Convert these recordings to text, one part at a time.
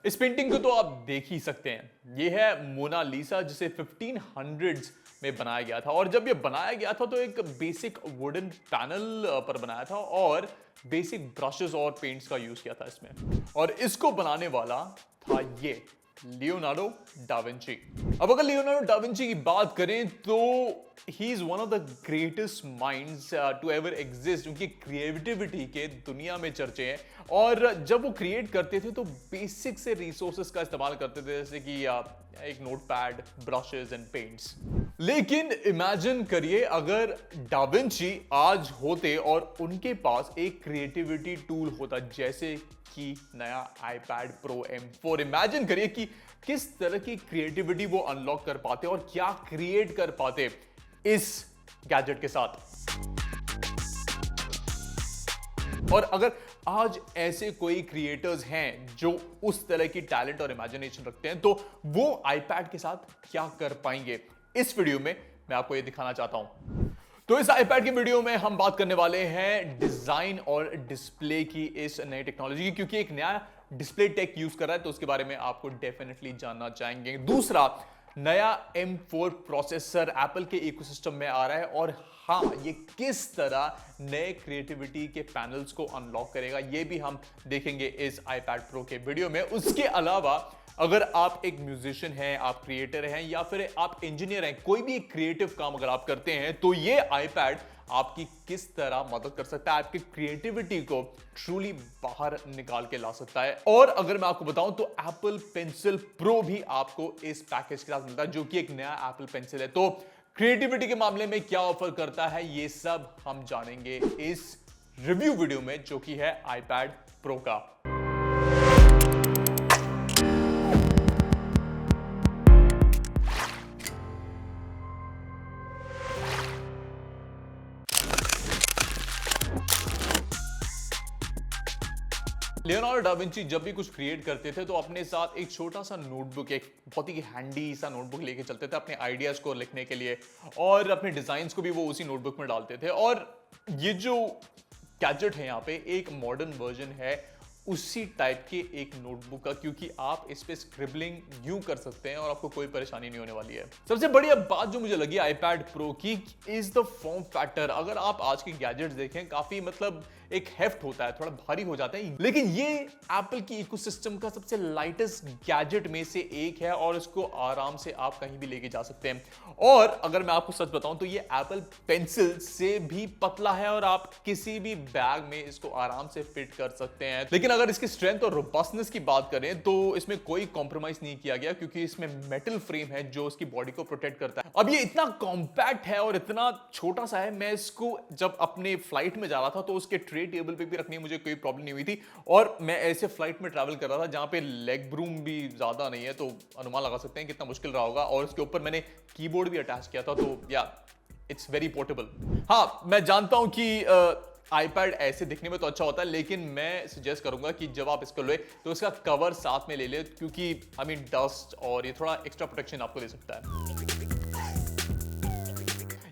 इस पेंटिंग को तो आप देख ही सकते हैं। ये है मोनालिसा, जिसे 1500s में बनाया गया था। और जब ये बनाया गया था तो एक बेसिक वुडन पैनल पर बनाया था और बेसिक ब्रशेस और पेंट्स का यूज किया था इसमें। और इसको बनाने वाला था ये लियोनार्डो डा विंची। अब अगर लियोनार्डो डा विंची की बात करें तो he is one of the greatest minds to ever exist. उनकी क्रिएटिविटी के दुनिया में चर्चे हैं। और जब वो क्रिएट करते थे तो बेसिक से रिसोर्सेस का इस्तेमाल करते थे, जैसे कि एक नोटपैड, ब्रशेस एंड पेंट्स। लेकिन इमेजिन करिए अगर डा विंची आज होते और उनके पास एक क्रिएटिविटी टूल होता जैसे कि नया iPad Pro M4। इमेजिन करिए कि किस तरह की क्रिएटिविटी वो अनलॉक कर पाते और क्या क्रिएट कर पाते इस गैजेट के साथ। और अगर आज ऐसे कोई क्रिएटर्स हैं जो उस तरह की टैलेंट और इमेजिनेशन रखते हैं तो वो iPad के साथ क्या कर पाएंगे, इस वीडियो में मैं आपको ये दिखाना चाहता हूं। तो इस iPad की वीडियो में हम बात करने वाले हैं डिजाइन और डिस्प्ले की इस नई टेक्नोलॉजी की, क्योंकि एक नया डिस्प्ले टेक यूज कर रहा है तो उसके बारे में आपको डेफिनेटली जानना चाहेंगे। दूसरा, नया M4 प्रोसेसर एप्पल के इकोसिस्टम में आ रहा है और हाँ, ये किस तरह नए क्रिएटिविटी के पैनल्स को अनलॉक करेगा ये भी हम देखेंगे इस iPad Pro के वीडियो में। उसके अलावा अगर आप एक म्यूजिशियन हैं, आप क्रिएटर हैं या फिर आप इंजीनियर हैं, कोई भी क्रिएटिव काम अगर आप करते हैं तो ये iPad आपकी किस तरह मदद कर सकता है, आपकी क्रिएटिविटी को ट्रूली बाहर निकाल के ला सकता है। और अगर मैं आपको बताऊं तो Apple Pencil Pro भी आपको इस पैकेज के साथ मिलता है, जो कि एक नया Apple Pencil है। तो क्रिएटिविटी के मामले में क्या ऑफर करता है ये सब हम जानेंगे इस रिव्यू वीडियो में, जो कि है iPad Pro का। लियोनार्डो डा विंची जब भी कुछ क्रिएट करते थे तो अपने साथ एक छोटा सा नोटबुक, एक बहुत ही हैंडी सा नोटबुक लेके चलते थे अपने आइडियाज को लिखने के लिए, और अपने डिजाइन्स को भी वो उसी नोटबुक में डालते थे। और ये जो गैजेट है यहाँ पे एक मॉडर्न वर्जन है उसी टाइप के एक नोटबुक का, क्योंकि आप इस पे स्क्रिबलिंग यूं कर सकते हैं और आपको कोई परेशानी नहीं होने वाली है। सबसे बढ़िया बात जो मुझे लगी iPad Pro की इज द फॉर्म फैक्टर। अगर आप आज के गैजेट्स देखें, काफी मतलब एक हेफ्ट होता है, थोड़ा भारी हो जाता है, लेकिन ये एप्पल की इकोसिस्टम का सबसे लाइटेस्ट गैजेट में से एक है और इसको आराम से आप कहीं भी लेके जा सकते हैं। और अगर मैं आपको सच बताऊं तो ये एप्पल पेंसिल से भी पतला है और आप किसी भी बैग में इसको आराम से फिट कर सकते हैं। लेकिन अगर इसकी स्ट्रेंथ और रोबस्टनेस की बात करें तो इसमें कोई कॉम्प्रोमाइज नहीं किया गया, क्योंकि इसमें मेटल फ्रेम है जो इसकी बॉडी को प्रोटेक्ट करता है। अब ये इतना कॉम्पैक्ट है और इतना छोटा सा है, मैं इसको जब अपने फ्लाइट में जा रहा था तो उसके ट्रे टेबल पे भी रखने में मुझे कोई प्रॉब्लम नहीं हुई थी। और मैं ऐसे फ्लाइट में ट्रैवल कर रहा था जहां पे लेग रूम भी ज्यादा नहीं है, तो अनुमान लगा सकते हैं कितना मुश्किल रहा होगा। और उसके ऊपर मैंने कीबोर्ड भी अटैच किया था, तो या इट्स वेरी पोर्टेबल। हाँ, मैं जानता हूं कि iPad ऐसे दिखने में तो अच्छा होता है, लेकिन मैं सजेस्ट करूंगा कि जब आप इसको ले तो इसका कवर साथ में ले ले, क्योंकि डस्ट और ये थोड़ा एक्स्ट्रा प्रोटेक्शन आपको दे सकता है।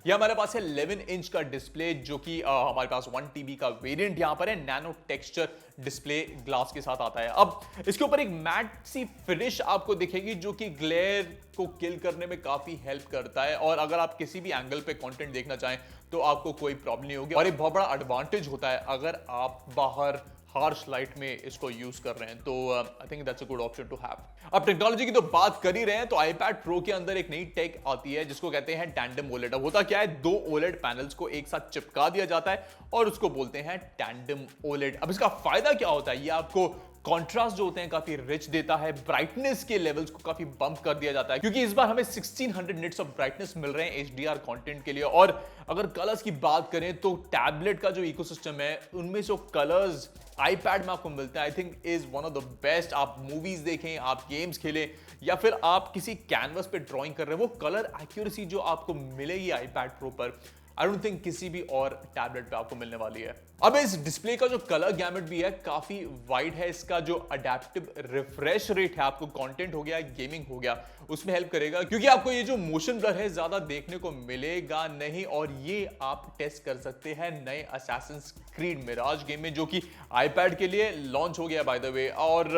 यह हमारे पास है 11 इंच का डिस्प्ले, जो कि हमारे पास 1 TB का वेरिएंट यहां पर है। नैनो टेक्सचर डिस्प्ले ग्लास के साथ आता है। अब इसके ऊपर एक मैट सी फिनिश आपको दिखेगी जो कि ग्लेयर को किल करने में काफी हेल्प करता है। और अगर आप किसी भी एंगल पे कंटेंट देखना चाहें तो आपको कोई प्रॉब्लम नहीं होगी। और एक बहुत बड़ा एडवांटेज होता है अगर आप बाहर हार्श लाइट में इसको यूज कर रहे हैं, तो I think that's a good option to have. अब टेक्नोलॉजी की तो बात कर ही रहे हैं तो iPad Pro के अंदर एक नई टेक आती है जिसको कहते हैं टैंडम OLED। अब होता क्या है, 2 OLED पैनल्स को एक साथ चिपका दिया जाता है और उसको बोलते हैं टैंडम OLED। अब इसका फायदा क्या होता है, ये आपको कॉन्ट्रास्ट जो होते हैं काफी रिच देता है, ब्राइटनेस के लेवल्स को काफी बंप कर दिया जाता है, क्योंकि इस बार हमें 1600 निट्स ऑफ ब्राइटनेस मिल रहे हैं HDR कंटेंट के लिए। और अगर कलर्स की बात करें तो टैबलेट का जो इकोसिस्टम है उनमें जो कलर्स iPad में आपको मिलता है I think is one of the best. आप मूवीज देखें, आप गेम्स खेलें या फिर आप किसी कैनवस पे ड्राइंग कर रहे हैं, वो कलर एक्यूरेसी जो आपको मिलेगी iPad Pro पर आई डोंट थिंक किसी भी और टैबलेट पे आपको मिलने वाली है। अब इस डिस्प्ले का जो कलर गैमेट भी है काफी वाइड है। इसका जो अडेप्टिव रिफ्रेश रेट है, आपको कंटेंट हो गया, गेमिंग हो गया, उसमें हेल्प करेगा, क्योंकि आपको ये जो मोशन ब्लर है ज्यादा देखने को मिलेगा नहीं। और ये आप टेस्ट कर सकते हैं नए असैसिन्स क्रीड मिराज गेम में, जो कि iPad के लिए लॉन्च हो गया बाय द वे। और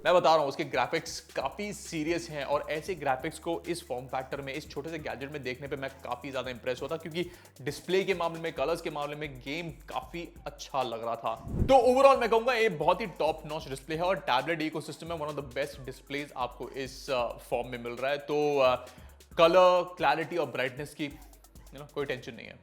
मैं बता रहा हूं उसके ग्राफिक्स काफी सीरियस हैं और ऐसे ग्राफिक्स को इस फॉर्म फैक्टर में, इस छोटे से गैजेट में देखने पे मैं काफी ज्यादा इंप्रेस होता, क्योंकि डिस्प्ले के मामले में, कलर्स के मामले में गेम काफी अच्छा लग रहा था। तो ओवरऑल मैं कहूंगा ये बहुत ही टॉप नॉच डिस्प्ले है और टैबलेट इकोसिस्टम में one of the best displays आपको इस फॉर्म में मिल रहा है। तो कलर, क्लैरिटी और ब्राइटनेस की कोई टेंशन नहीं है।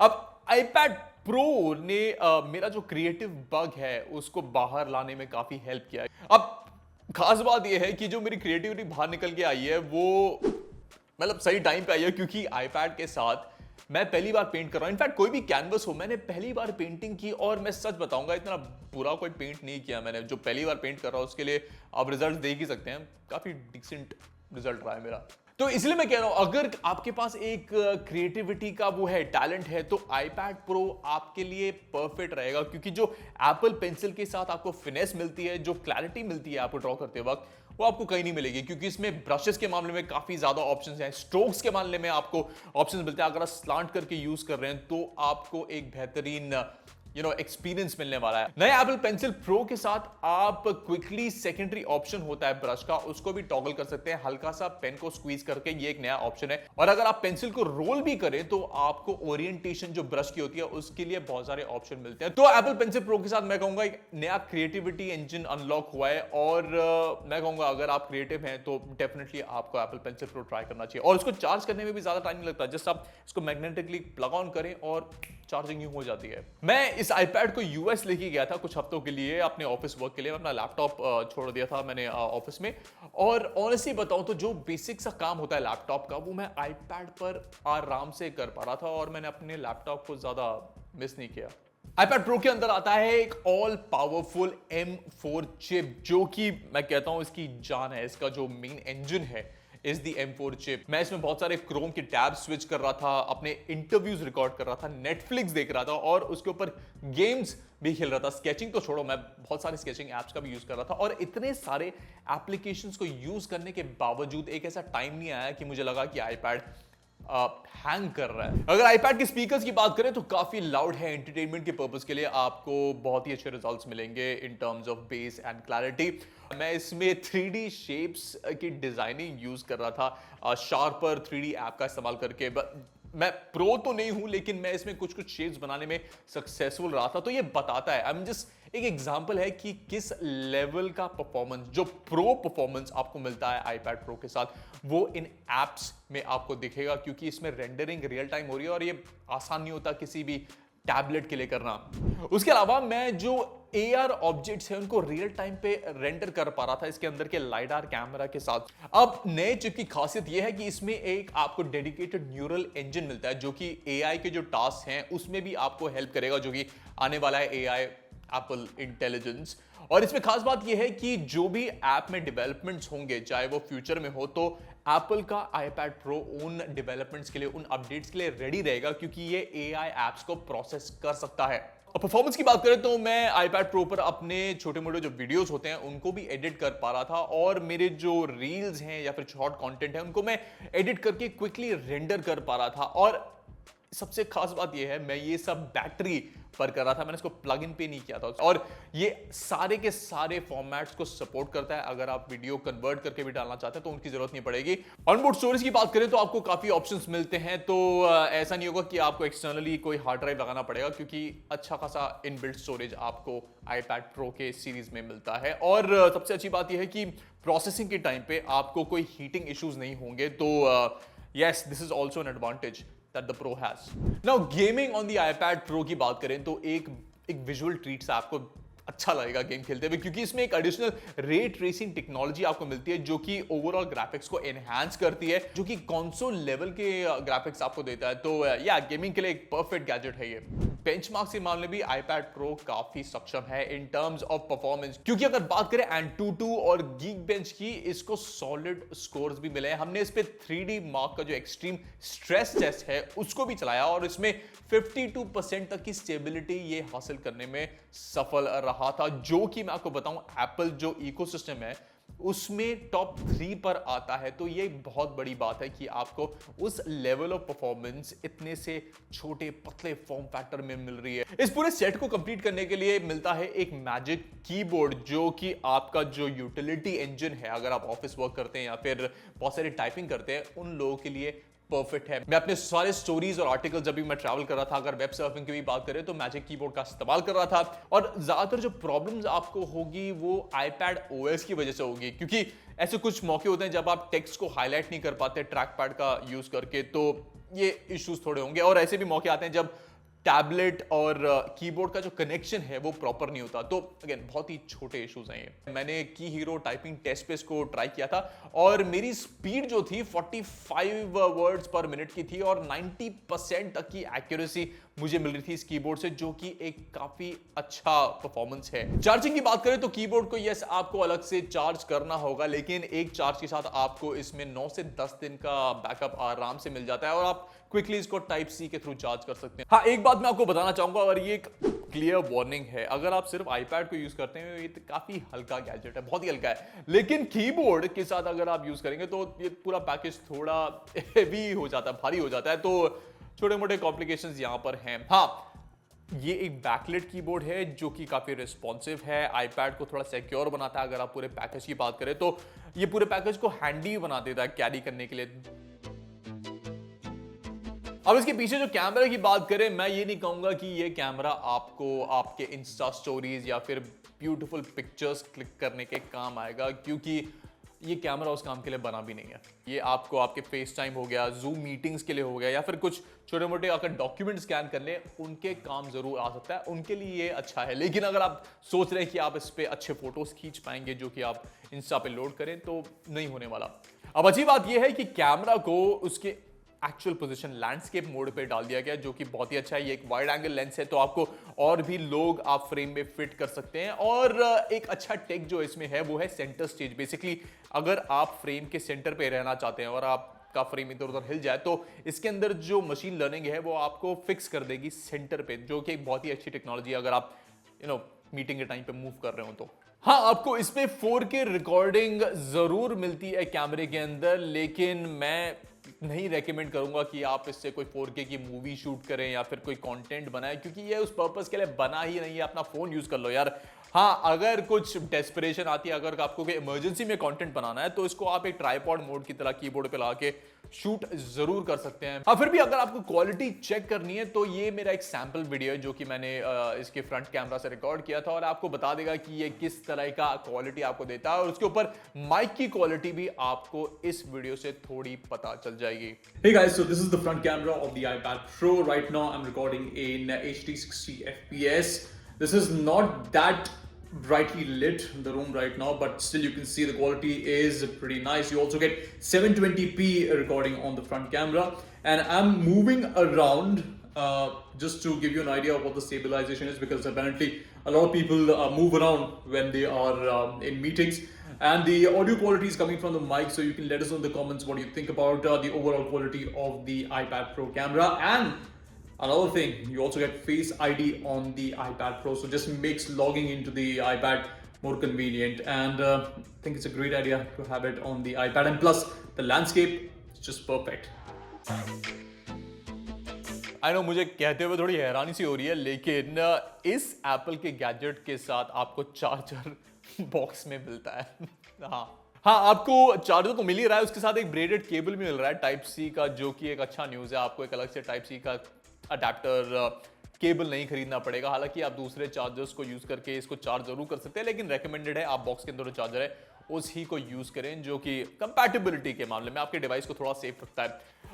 अब iPad Pro ने मेरा जो क्रिएटिव बग है उसको बाहर लाने में काफी हेल्प किया है। अब खास बात यह है कि जो मेरी क्रिएटिविटी बाहर निकल के आई है वो मतलब सही टाइम पे आई है, क्योंकि iPad के साथ मैं पहली बार पेंट कर रहा हूं। इनफैक्ट कोई भी कैनवस हो, मैंने पहली बार पेंटिंग की और मैं सच बताऊंगा इतना बुरा कोई पेंट नहीं किया मैंने। जो पहली बार पेंट कर रहा हूं उसके लिए आप रिजल्ट देख ही सकते हैं, काफी डिसेंट रिजल्ट रहा है मेरा। तो इसलिए मैं कह रहा हूं अगर आपके पास एक क्रिएटिविटी का वो है, टैलेंट है, तो iPad Pro आपके लिए परफेक्ट रहेगा, क्योंकि जो एप्पल पेंसिल के साथ आपको फिनेस मिलती है, जो क्लैरिटी मिलती है आपको ड्रॉ करते वक्त, वो आपको कहीं नहीं मिलेगी, क्योंकि इसमें ब्रशेस के मामले में काफी ज्यादा ऑप्शंस हैं, स्ट्रोक्स के मामले में आपको ऑप्शंस मिलते हैं। अगर आप स्लांट करके यूज कर रहे हैं तो आपको एक बेहतरीन एक्सपीरियंस मिलने वाला है। नए एप्पल पेंसिल प्रो के साथ आप क्विकली सेकेंडरी ऑप्शन होता है ब्रश का, उसको भी टॉगल कर सकते हैं हल्का सा पेन को स्क्वीज करके, ये एक नया ऑप्शन है। और अगर आप पेंसिल को रोल भी करें तो आपको ओरिएंटेशन जो ब्रश की होती है उसके लिए बहुत सारे ऑप्शन मिलते हैं। तो एप्पल पेंसिल प्रो के साथ मैं कहूंगा एक नया क्रिएटिविटी इंजन अनलॉक हुआ है और मैं कहूंगा अगर आप क्रिएटिव हैं तो डेफिनेटली आपको एप्पल पेंसिल प्रो ट्राई करना चाहिए। और इसको चार्ज करने में भी ज्यादा टाइम नहीं लगता, जस्ट आप इसको मैग्नेटिकली प्लग ऑन करें और चार्जिंग यूं हो जाती है। मैं इस iPad को यूएस लेके गया था कुछ हफ्तों के लिए अपने ऑफिस वर्क के लिए। मैं अपना लैपटॉप छोड़ दिया था मैंने ऑफिस में, और ऑनेस्टली बताऊं तो जो बेसिक सा काम होता है लैपटॉप का वो मैं iPad पर आराम से कर पा रहा था और मैंने अपने लैपटॉप को ज्यादा मिस नहीं किया। iPad Pro के अंदर आता है एक ऑल पावरफुल M4 चिप, जो कि मैं कहता हूं इसकी जान है। इसका जो मेन इंजन है इज दी M4 चिप। मैं इसमें बहुत सारे क्रोम के टैब स्विच कर रहा था, अपने इंटरव्यूज रिकॉर्ड कर रहा था, नेटफ्लिक्स देख रहा था और उसके ऊपर गेम्स भी खेल रहा था। स्केचिंग तो छोड़ो, मैं बहुत सारे स्केचिंग एप्स का भी यूज कर रहा था। और इतने सारे एप्लीकेशंस को यूज करने के बावजूद एक ऐसा टाइम नहीं आया कि मुझे लगा कि iPad हैंग कर रहा है। अगर iPad के स्पीकर्स की बात करें तो काफी लाउड है। एंटरटेनमेंट के पर्पस के लिए आपको बहुत ही अच्छे रिजल्ट्स मिलेंगे in terms of base and clarity. मैं इसमें 3D शेप्स की डिजाइनिंग यूज कर रहा था, शार्पर 3D ऐप का इस्तेमाल करके। मैं प्रो तो नहीं हूं लेकिन मैं इसमें कुछ कुछ शेप्स बनाने में सक्सेसफुल रहा था, तो ये बताता है, आई एम जस्ट एक एग्जांपल है कि किस लेवल का परफॉर्मेंस, जो प्रो परफॉर्मेंस आपको मिलता है iPad Pro के साथ, वो इन एप्स में आपको दिखेगा, क्योंकि इसमें रेंडरिंग रियल टाइम हो रही है और ये आसान नहीं होता किसी भी टैबलेट के लिए करना। उसके अलावा मैं जो AR ऑब्जेक्ट्स हैं उनको रियल टाइम पे रेंडर कर पा रहा था इसके अंदर के लाइडार कैमरा के साथ। अब नए चिप की खासियत यह है कि इसमें एक आपको डेडिकेटेड न्यूरल इंजन मिलता है, जो कि AI के जो टास्क हैं उसमें भी आपको हेल्प करेगा, जो कि आने वाला है AI एप्पल इंटेलिजेंस। और इसमें खास बात यह है कि जो भी ऐप में डेवलपमेंट्स होंगे, चाहे वो फ्यूचर में हो, तो एप्पल का iPad Pro उन डेवलपमेंट्स के लिए, उन अपडेट्स के लिए रेडी रहेगा, क्योंकि ये AI एप्स को प्रोसेस कर सकता है। और परफॉर्मेंस की बात करें तो मैं iPad Pro पर अपने छोटे मोटे जो वीडियोस होते हैं उनको भी एडिट कर पा रहा था, और मेरे जो रील्स हैं या फिर शॉर्ट कंटेंट है उनको मैं एडिट करके क्विकली रेंडर कर पा रहा था। और सबसे खास बात यह है मैं ये सब बैटरी पर कर रहा था, मैंने इसको प्लग इन पे नहीं किया था। और ये सारे के सारे फॉर्मेट्स को सपोर्ट करता है। अगर आप वीडियो कन्वर्ट करके भी डालना चाहते हैं तो उनकी जरूरत नहीं पड़ेगी। ऑनबोर्ड स्टोरेज की बात करें तो आपको काफी ऑप्शंस मिलते हैं, तो ऐसा नहीं होगा कि आपको एक्सटर्नली कोई हार्ड ड्राइव लगाना पड़ेगा, क्योंकि अच्छा खासा इनबिल्ट स्टोरेज आपको iPad Pro के सीरीज में मिलता है। और सबसे अच्छी बात यह है कि प्रोसेसिंग के टाइम पे आपको कोई हीटिंग इश्यूज नहीं होंगे, तो yes, this is also an advantage that the Pro has. Now gaming on the iPad Pro की बात करें तो एक विजुअल ट्रीट से आपको अच्छा लगेगा गेम खेलते हुए, क्योंकि इसमें एक एडिशनल रे ट्रेसिंग टेक्नोलॉजी आपको मिलती है, जो कि ओवरऑल ग्राफिक्स को एनहांस करती है, जो कि कंसोल लेवल के ग्राफिक्स आपको देता है। तो या गेमिंग के लिए एक परफेक्ट गैजेट है ये। बेंचमार्क्स के मामले में भी iPad Pro काफी सक्षम है इन टर्म्स ऑफ परफॉर्मेंस, क्योंकि अगर बात करें Antutu और Geekbench की, इसको सॉलिड स्कोर्स भी मिले हैं। हमने इस पे 3D मार्क का जो एक्सट्रीम स्ट्रेस टेस्ट है उसको भी चलाया, और इसमें 52% तक की स्टेबिलिटी ये हासिल करने में सफल रहा था, जो कि मैं आपको बताऊं एप्पल जो इकोसिस्टम है उसमें टॉप 3 पर आता है, तो ये बहुत बड़ी बात है कि आपको उस लेवल ऑफ परफॉर्मेंस इतने से छोटे पतले फॉर्म फैक्टर में मिल रही है। इस पूरे सेट को कंप्लीट करने के लिए मिलता है एक मैजिक कीबोर्ड, जो कि आपका जो यूटिलिटी इंजन है, अगर आप ऑफिस वर्क करते हैं या फिर बहुत सारी टाइपिंग करते हैं, उन लोगों के लिए परफेक्ट है। मैं अपने सारे स्टोरीज और आर्टिकल जब भी मैं ट्रैवल कर रहा था, अगर वेब सर्फिंग की भी बात करें, तो मैजिक कीबोर्ड का इस्तेमाल कर रहा था। और ज्यादातर जो प्रॉब्लम्स आपको होगी वो iPad OS की वजह से होगी, क्योंकि ऐसे कुछ मौके होते हैं जब आप टेक्स्ट को हाईलाइट नहीं कर पाते ट्रैक पैड का यूज करके, तो ये इश्यूज थोड़े होंगे। और ऐसे भी मौके आते हैं जब टैबलेट और कीबोर्ड का जो कनेक्शन है वो प्रॉपर नहीं होता, तो अगेन बहुत ही छोटे इश्यूज हैं ये। मैंने की हीरो टाइपिंग टेस्ट पे इसको ट्राई किया था और मेरी स्पीड जो थी 45 वर्ड्स पर मिनट की थी और 90% तक की एक्यूरेसी मुझे मिल रही थी इस कीबोर्ड से, जो कि एक काफी अच्छा परफॉर्मेंस है। चार्जिंग की बात करें तो कीबोर्ड को यस आपको अलग से चार्ज करना होगा, लेकिन एक चार्ज के साथ आपको इसमें 9 से 10 दिन का बैकअप आराम से मिल जाता है और आप क्विकली इसको टाइप सी के थ्रू चार्ज कर सकते हैं। हाँ, एक बात मैं आपको बताना चाहूंगा और ये एक क्लियर वार्निंग है, अगर आप सिर्फ iPad को यूज करते हैं, ये तो काफी हल्का गैजेट है, बहुत ही हल्का है, लेकिन कीबोर्ड के साथ अगर आप यूज करेंगे तो ये पूरा पैकेज थोड़ा हेवी हो जाता है, भारी हो जाता है, तो छोटे मोटे कॉम्प्लिकेशंस यहां पर हैं। हाँ, ये एक बैकलेट कीबोर्ड है जो कि काफी रिस्पॉन्सिव है, iPad को थोड़ा सिक्योर बनाता है। अगर आप पूरे पैकेज की बात करें तो ये पूरे पैकेज को हैंडी बना देता है कैरी करने के लिए। अब इसके पीछे जो कैमरा की बात करें, मैं ये नहीं कहूंगा कि ये कैमरा आपको आपके इंस्टा स्टोरीज या फिर ब्यूटीफुल पिक्चर्स क्लिक करने के काम आएगा, क्योंकि ये कैमरा उस काम के लिए बना भी नहीं है। ये आपको आपके फेस टाइम हो गया, जूम मीटिंग्स के लिए हो गया, या फिर कुछ छोटे मोटे अगर डॉक्यूमेंट स्कैन कर ले उनके काम जरूर आ सकता है, उनके लिए ये अच्छा है। लेकिन अगर आप सोच रहे हैं कि आप इस पे अच्छे फोटोज खींच पाएंगे जो कि आप इंस्टा पे लोड करें, तो नहीं होने वाला। अब अच्छी बात यह है कि कैमरा को उसके एक्चुअल पोजीशन लैंडस्केप मोड पे डाल दिया गया, जो कि बहुत ही अच्छा है। ये एक वाइड एंगल लेंस है, तो आपको और भी लोग आप फ्रेम में फिट कर सकते हैं। और एक अच्छा टेक जो इसमें है वो है सेंटर स्टेज। बेसिकली अगर आप फ्रेम के सेंटर पे रहना चाहते हैं और आपका फ्रेम इधर उधर हिल जाए, तो इसके अंदर जो मशीन लर्निंग है वो आपको फिक्स कर देगी सेंटर पे, जो कि एक बहुत ही अच्छी टेक्नोलॉजी है अगर आप मीटिंग के टाइम पे मूव कर रहे हो तो। हाँ, आपको इसमें 4K रिकॉर्डिंग जरूर मिलती है कैमरे के अंदर, लेकिन मैं नहीं रेकमेंड करूंगा कि आप इससे कोई 4K की मूवी शूट करें या फिर कोई कंटेंट बनाएं, क्योंकि ये उस पर्पस के लिए बना ही नहीं है। अपना फोन यूज कर लो यार। हाँ, अगर कुछ डेस्परेशन आती है, अगर आपको कोई इमरजेंसी में कंटेंट बनाना है, तो इसको आप एक ट्राइपॉड मोड की तरह कीबोर्ड पे ला के शूट जरूर कर सकते हैं। हाँ, फिर भी अगर आपको क्वालिटी चेक करनी है तो ये मेरा एक सैंपल वीडियो है जो कि मैंने इसके फ्रंट कैमरा से रिकॉर्ड किया था, और आपको बता देगा कि ये किस तरह का क्वालिटी आपको देता है, और उसके ऊपर माइक की क्वालिटी भी आपको इस वीडियो से थोड़ी पता चल जाएगी। Hey guys, so this is the front camera of the iPad Pro. Right now I'm recording in HD 60 FPS. This is not that brightly lit in the room right now, but still you can see the quality is pretty nice. You also get 720p recording on the front camera, and I'm moving around just to give you an idea of what the stabilization is, because apparently a lot of people move around when they are in meetings. And the audio quality is coming from the mic, so you can let us know in the comments what you think about the overall quality of the iPad Pro camera. And another thing, you also get Face ID on the iPad Pro, so just makes logging into the iPad more convenient. And I think it's a great idea to have it on the iPad. And plus, the landscape is just perfect. I know मुझे कहते हुए थोड़ी हैरानी सी हो रही है, लेकिन इस एप्पल के गैजेट के साथ आपको चार्जर बॉक्स में मिलता है। हाँ, आपको चार्जर तो मिल ही रहा है, उसके साथ एक ब्रेडेड केबल भी मिल रहा है टाइप सी का, जो कि एक अच्छा न्यूज़ है। आपको एक अलग से टाइप सी का अडेप्टर केबल नहीं खरीदना पड़ेगा। हालांकि आप दूसरे चार्जर्स को यूज करके इसको चार्ज जरूर कर सकते हैं, लेकिन रेकमेंडेड है आप बॉक्स के अंदर जो चार्जर है उसी को यूज करें, जो कि कंपैटिबिलिटी के मामले में आपके डिवाइस को थोड़ा सेफ रखता है।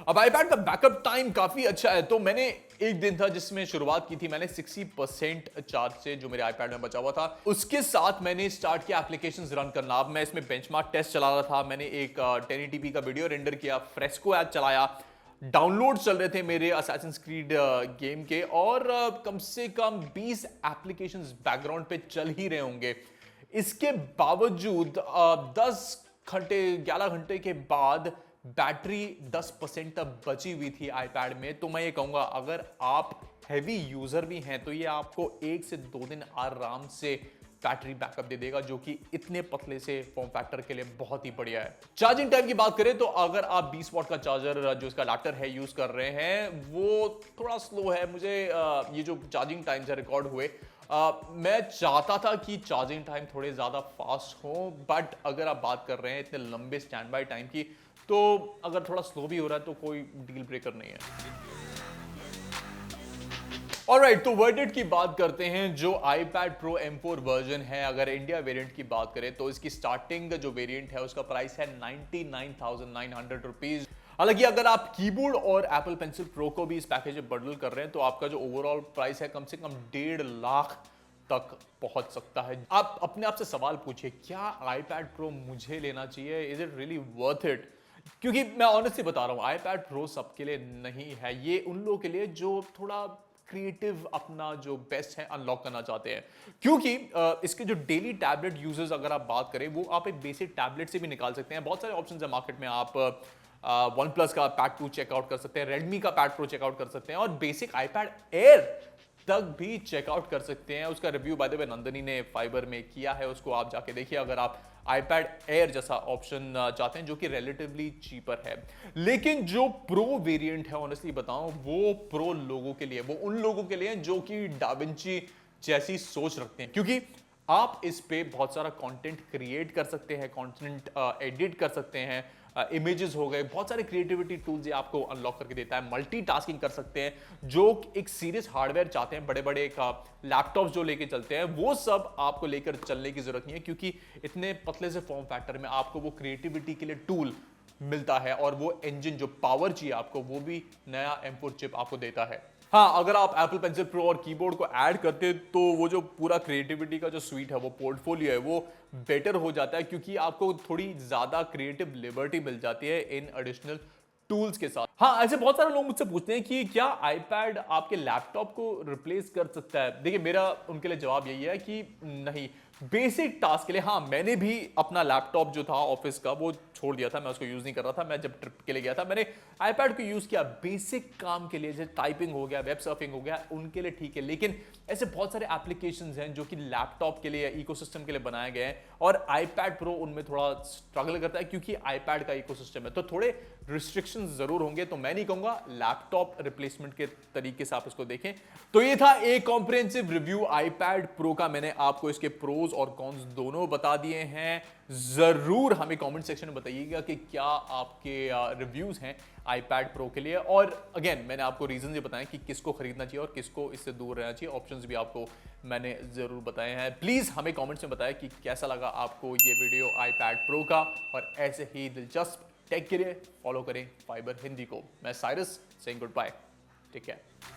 अब iPad का बैकअप टाइम काफी अच्छा है, तो मैंने एक दिन था जिसमें शुरुआत की थी मैंने 60% चार्ज से, जो मेरे iPad में बचा हुआ था। उसके साथ मैंने स्टार्ट किया एप्लीकेशंस रन करना। अब मैं इसमें बेंचमार्क टेस्ट चला रहा था, मैंने एक 1080p का वीडियो रेंडर किया, फ्रेस्को ऐप चलाया, डाउनलोड चल रहे थे मेरे असैसिन्स क्रीड गेम के, और कम से कम 20 एप्लीकेशंस बैकग्राउंड पे चल ही रहे होंगे। इसके बावजूद 11 घंटे के बाद बैटरी 10% तक बची हुई थी iPad में। तो मैं ये कहूंगा अगर आप हैवी यूजर भी हैं तो ये आपको 1 से 2 दिन आराम से बैटरी बैकअप दे देगा, जो कि इतने पतले से फॉर्म फैक्टर के लिए बहुत ही बढ़िया है। चार्जिंग टाइम की बात करें तो अगर आप 20 वॉट का चार्जर जो इसका अडैप्टर है यूज कर रहे हैं वो थोड़ा स्लो है। मुझे ये जो चार्जिंग टाइम से रिकॉर्ड हुए मैं चाहता था कि चार्जिंग टाइम थोड़े ज़्यादा फास्ट हो, बट अगर आप बात कर रहे हैं इतने लंबे स्टैंड बाय टाइम की, तो अगर थोड़ा स्लो भी हो रहा है तो कोई डील ब्रेकर नहीं है। ऑलराइट, तो वर्डिट की बात करते हैं। जो iPad Pro M4 वर्जन है, अगर इंडिया वेरिएंट की बात करें तो इसकी स्टार्टिंग जो वेरिएंट है उसका प्राइस है 99,900 रुपीज। हालांकि अगर आप कीबोर्ड और Apple Pencil Pro को भी इस पैकेज में बंडल कर रहे हैं तो आपका जो ओवरऑल प्राइस है कम से कम 1.5 लाख तक पहुंच सकता है। आप अपने आप से सवाल पूछिए, क्या iPad Pro मुझे लेना चाहिए? Is it really worth it? क्योंकि मैं ऑनेस्टली बता रहा हूं, iPad Pro सबके लिए नहीं है। ये उन लोगों के लिए जो थोड़ा क्रिएटिव अपना जो बेस्ट है अनलॉक करना चाहते हैं। क्योंकि इसके जो डेली टैबलेट यूजर्स अगर आप बात करें, वो आप एक बेसिक टैबलेट से भी निकाल सकते हैं। बहुत सारे ऑप्शंस है मार्केट में। आप वन प्लस का पैड 2 चेकआउट कर सकते हैं, रेडमी का पैड प्रो चेकआउट कर सकते हैं, और बेसिक iPad Air तक भी चेकआउट कर सकते हैं। उसका review by the way Nandini ने फाइबर में किया है, उसको आप जाके देखिए अगर आप iPad Air जैसा ऑप्शन चाहते हैं जो कि रिलेटिवली चीपर है। लेकिन जो प्रो वेरिएंट है, ऑनेस्टली बताऊं, वो प्रो लोगों के लिए, वो उन लोगों के लिए जो कि डाविंची जैसी सोच रखते हैं, क्योंकि आप इस पे बहुत सारा कंटेंट क्रिएट कर सकते हैं, कंटेंट एडिट कर सकते हैं, इमेजेस हो गए, बहुत सारे क्रिएटिविटी टूल्स ये आपको अनलॉक करके देता है। मल्टीटास्किंग कर सकते हैं, जो एक सीरियस हार्डवेयर चाहते हैं, बड़े बड़े लैपटॉप्स जो लेके चलते हैं, वो सब आपको लेकर चलने की जरूरत नहीं है, क्योंकि इतने पतले से फॉर्म फैक्टर में आपको वो क्रिएटिविटी के लिए टूल मिलता है, और वो इंजन जो पावर चाहिए आपको, वो भी नया M4 चिप आपको देता है। हाँ, अगर आप Apple Pencil Pro और कीबोर्ड को ऐड करते तो वो जो पूरा क्रिएटिविटी का जो स्वीट है, वो पोर्टफोलियो है, वो बेटर हो जाता है, क्योंकि आपको थोड़ी ज्यादा क्रिएटिव लिबर्टी मिल जाती है इन एडिशनल टूल्स के साथ। हाँ, ऐसे बहुत सारे लोग मुझसे पूछते हैं कि क्या iPad आपके लैपटॉप को रिप्लेस कर सकता है। देखिए, मेरा उनके लिए जवाब यही है कि नहीं। बेसिक टास्क के लिए हाँ, मैंने भी अपना लैपटॉप जो था ऑफिस का वो छोड़ दिया था, मैं उसको यूज नहीं कर रहा था। मैं जब ट्रिप के लिए गया था, मैंने iPad को यूज किया बेसिक काम के लिए, जैसे टाइपिंग हो गया, वेब सर्फिंग हो गया, उनके लिए ठीक है। लेकिन ऐसे बहुत सारे एप्लीकेशंस हैं जो कि लैपटॉप के लिए, इकोसिस्टम के लिए बनाए गए हैं, और iPad Pro उनमें थोड़ा स्ट्रगल करता है, क्योंकि iPad का इकोसिस्टम है, तो थोड़े रिस्ट्रिक्शंस जरूर होंगे। तो मैं नहीं कहूंगा लैपटॉप रिप्लेसमेंट के तरीके से आप इसको देखें। तो ये था एक कॉम्प्रिहेंसिव रिव्यू iPad Pro का। मैंने आपको इसके प्रोज और कॉन्स दोनों बता दिए हैं। जरूर हमें कमेंट सेक्शन में बताइएगा कि क्या आपके रिव्यूज हैं iPad Pro के लिए। और अगेन, मैंने आपको रीजन ये बताए कि किसको खरीदना चाहिए और किसको इससे दूर रहना चाहिए। ऑप्शंस भी आपको मैंने जरूर बताए हैं। प्लीज हमें कमेंट्स में बताएं कि कैसा लगा आपको ये वीडियो iPad Pro का, और ऐसे ही दिलचस्प टेक के लिए फॉलो करें फाइबर हिंदी को। मैं Cyrus saying good bye, take care.